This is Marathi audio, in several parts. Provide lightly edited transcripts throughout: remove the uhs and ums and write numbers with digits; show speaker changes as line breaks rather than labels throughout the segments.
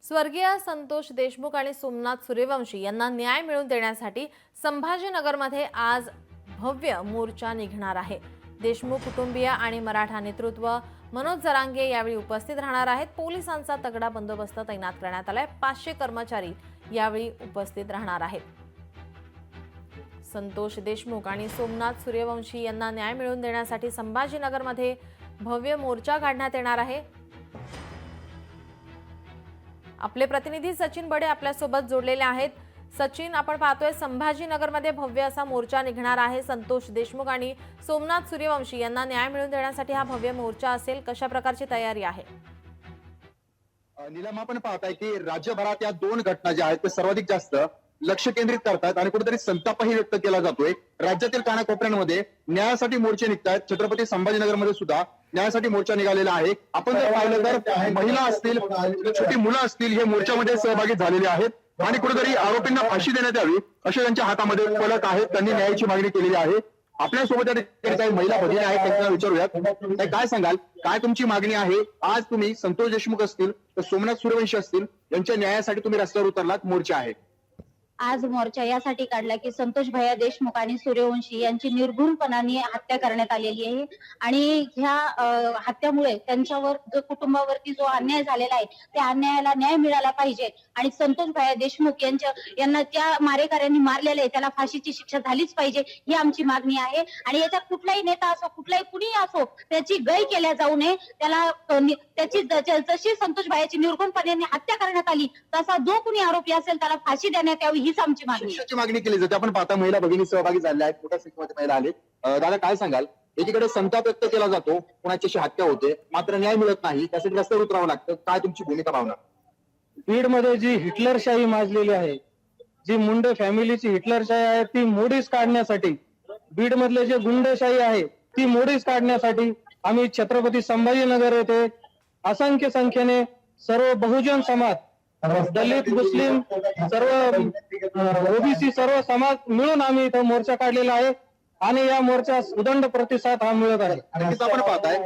स्वर्गीय संतोष देशमुख आणि सोमनाथ सूर्यवंशी यांना न्याय मिळवून देण्यासाठी संभाजीनगरमध्ये आज भव्य मोर्चा निघणार आहे। देशमुख कुटुंबीय आणि मराठा नेतृत्व मनोज जरांगे यावेळी उपस्थित राहणार आहेत। पोलिसांचा तगडा बंदोबस्त तैनात करण्यात आलाय। 500 कर्मचारी यावेळी उपस्थित राहणार आहेत। संतोष देशमुख आणि सोमनाथ सूर्यवंशी यांना न्याय मिळवून देण्यासाठी संभाजीनगरमध्ये भव्य मोर्चा काढण्यात येणार आहे। आपले प्रतिनिधी सचिन बडे आपल्या सोबत जोडलेले आहेत। सचिन, आपण पाहतोय संभाजीनगरमध्ये भव्य असा मोर्चा निघणार आहे। संतोष देशमुख आणि सोमनाथ सूर्यवंशी यांना न्याय मिळवून देण्यासाठी हा भव्य मोर्चा असेल, कशा प्रकारची तयारी आहे?
नीलम, आपण पाहताय की राज्यभरात या दोन घटना ज्या आहेत ते सर्वाधिक जास्त लक्ष केंद्रित करतात आणि कुठेतरी संतापही व्यक्त केला जातोय। राज्यातील कानाकोपऱ्यांमध्ये न्यायासाठी मोर्चे निघतात। छत्रपती संभाजीनगरमध्ये सुद्धा न्यायासाठी मोर्चा निघालेला आहे। आपण जर पाहिलं तर महिला असतील, छोटी मुलं असतील, हे मोर्चामध्ये सहभागी झालेले आहेत आणि कुठेतरी आरोपींना फाशी देण्यात यावी असे त्यांच्या हातामध्ये फलक आहेत। त्यांनी न्यायाची मागणी केलेली आहे। आपल्यासोबत या ठिकाणी काही महिला भगिनी आहेत, त्यांना विचारूयात, काय सांगाल, काय तुमची मागणी आहे? आज तुम्ही संतोष देशमुख असतील तर सोमनाथ सूर्यवंशी असतील यांच्या न्यायासाठी तुम्ही रस्त्यावर उतरलात, मोर्चा आहे।
आज मोर्चा यासाठी काढला की संतोष भैया देशमुख आणि सूर्यवंशी यांची निर्घृणपणाने हत्या करण्यात आलेली आहे आणि ह्या हत्यामुळे त्यांच्यावर जो कुटुंबावरती जो अन्याय झालेला आहे त्या अन्यायाला न्याय मिळाला पाहिजे आणि संतोष भैया देशमुख यांना त्या मारेकऱ्यांनी मारलेले आहे त्याला फाशीची शिक्षा झालीच पाहिजे, ही आमची मागणी आहे। आणि याच्यात कुठलाही नेता असो, कुठलाही कुणी असो, त्याची गय केल्या जाऊ नये। त्याला त्याची जशी संतोष भैयाची निर्घृणपणे हत्या करण्यात आली तसा जो कुणी आरोपी असेल त्याला फाशी देण्यात यावी, हीच आमची
मागणी केली जाते। आपण पाहता महिला भगिनी सहभागी झाल्या आहेत, मोठ्या संख्येमध्ये महिला आले। दादा, काय सांगाल, एकीकडे संताप व्यक्त केला जातो, कोणाची हत्या होते, मात्र न्याय मिळत नाही, त्यासाठी रस्त्यावर उतरावं लागतं, काय तुमची भूमिका, भावना?
बीडमध्ये जी हिटलरशाही माजलेली आहे, जी मुंडे फॅमिलीची हिटलरशाही आहे, ती मोडीस काढण्यासाठी, बीडमधले जे गुंडशाही आहे ती मोडीस काढण्यासाठी आम्ही छत्रपती संभाजीनगर येथे असंख्य संख्येने सर्व बहुजन समाज, दलित, मुस्लिम, सर्व ओबीसी सर्व समाज मिळून आम्ही इथं मोर्चा काढलेला आहे आणि या मोर्चास उदंड प्रतिसाद हा मिळत आहे।
आपण पाहताय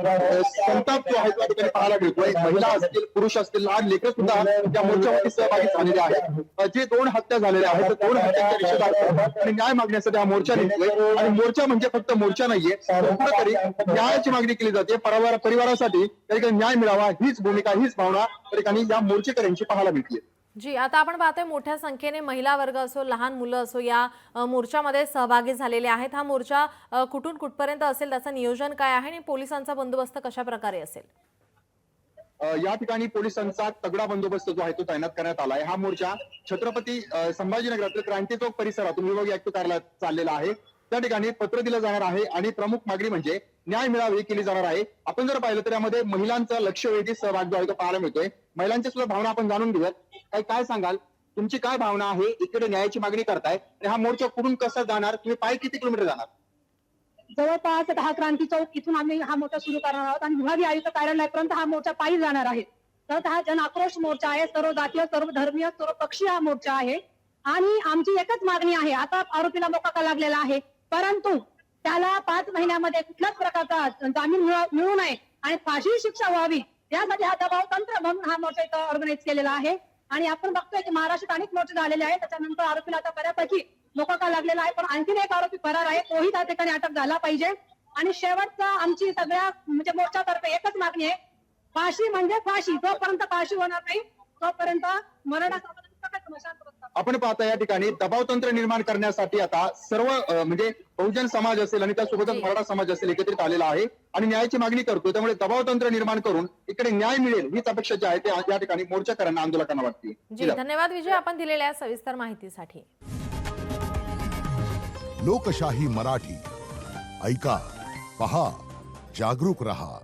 संताप जो आहे तो ठिकाणी पाहायला मिळतोय। महिला असतील, पुरुष असतील, लहान लेकरं सुद्धा या मोर्चामध्ये सहभागी झालेले आहेत। जे दोन हत्या झालेल्या आहेत, दोन हत्यांच्या निषेधार्थ आणि न्याय मागण्यासाठी हा मोर्चा निघतोय आणि मोर्चा म्हणजे फक्त मोर्चा नाहीये, कुठेतरी न्यायाची मागणी केली जाते। परिवारासाठी त्या ठिकाणी न्याय मिळावा, हीच भूमिका, हीच भावना त्या ठिकाणी या मोर्चेकऱ्यांची पाहायला मिळते।
जी, आता आपण पाहतोय मोठ्या संख्येने महिला वर्ग असो, लहान मुलं असो, या मोर्चामध्ये सहभागी झालेले आहेत। हा मोर्चा कुठून कुठपर्यंत असेल, त्याचं नियोजन काय आहे आणि पोलिसांचा बंदोबस्त कशा प्रकारे असेल?
या ठिकाणी पोलिसांचा तगडा बंदोबस्त जो आहे तो तैनात करण्यात आलाय। हा मोर्चा छत्रपती संभाजीनगरातील क्रांती चौक परिसरातून विभागीय आयुक्त कार्यालयात चाललेला आहे। त्या ठिकाणी पत्र दिलं जाणार आहे आणि प्रमुख मागणी म्हणजे न्याय मिळावी केली जाणार आहे। आपण जर पाहिलं तर यामध्ये महिलांचा लक्षवेधी सहभाग जो आहे तो पाहायला मिळतोय। महिलांच्या सुद्धा भावना आपण जाणून घेऊयात। काय सांगाल, तुमची काय भावना आहे? इकडे न्यायाची मागणी करताय आणि हा मोर्चा कुठून कसा जाणार? तुम्ही पायी किती किलोमीटर जाणार?
जवळपास 10 क्रांती चौक इथून आम्ही हा मोर्चा सुरू करणार आहोत आणि विभागीय आयुक्त कार्यालयापर्यंत हा मोर्चा पायी जाणार आहे। तर हा जन आक्रोश मोर्चा आहे, सर्व जातीय, सर्व धर्मीय, सर्व पक्षीय हा मोर्चा आहे आणि आमची एकच मागणी आहे। आता आरोपीला मोका लागलेला आहे, परंतु त्याला 5 महिन्यामध्ये कुठल्याच प्रकारचा जामीन मिळू नये आणि फाशी शिक्षा व्हावी यासाठी हा दबाव तंत्र म्हणून हा मोर्चा इथं ऑर्गनाईज केलेला आहे। आणि आपण बघतोय की महाराष्ट्रात अनेक मोर्चे झालेले आहेत, त्याच्यानंतर आरोपीला आता बऱ्यापैकी मोका लागलेला आहे, पण आणखीन एक आरोपी फरार आहे, तोही त्या ठिकाणी अटक झाला पाहिजे। आणि शेवटचा आमची सगळ्या म्हणजे मोर्चातर्फे एकच मागणी आहे, फाशी म्हणजे फाशी। जोपर्यंत फाशी होणार नाही तोपर्यंत मराठा समाजाची
आपण पाहता या ठिकाणी दबाव तंत्र निर्माण करण्यासाठी आता सर्व म्हणजे बहुजन समाज असेल आणि त्यासोबतच मराठा समाज असेल एकत्रित आलेला आहे आणि न्यायाची मागणी करतोय। त्यामुळे दबाव तंत्र निर्माण करून इकडे न्याय मिळेल हीच अपेक्षा जी आहे ते या ठिकाणी मोर्चाकरांना, आंदोलकांना वाटते।
जी, धन्यवाद विजय, आपण दिलेल्या सविस्तर माहितीसाठी।
लोकशाही मराठी ऐका, पहा, जागरूक रहा।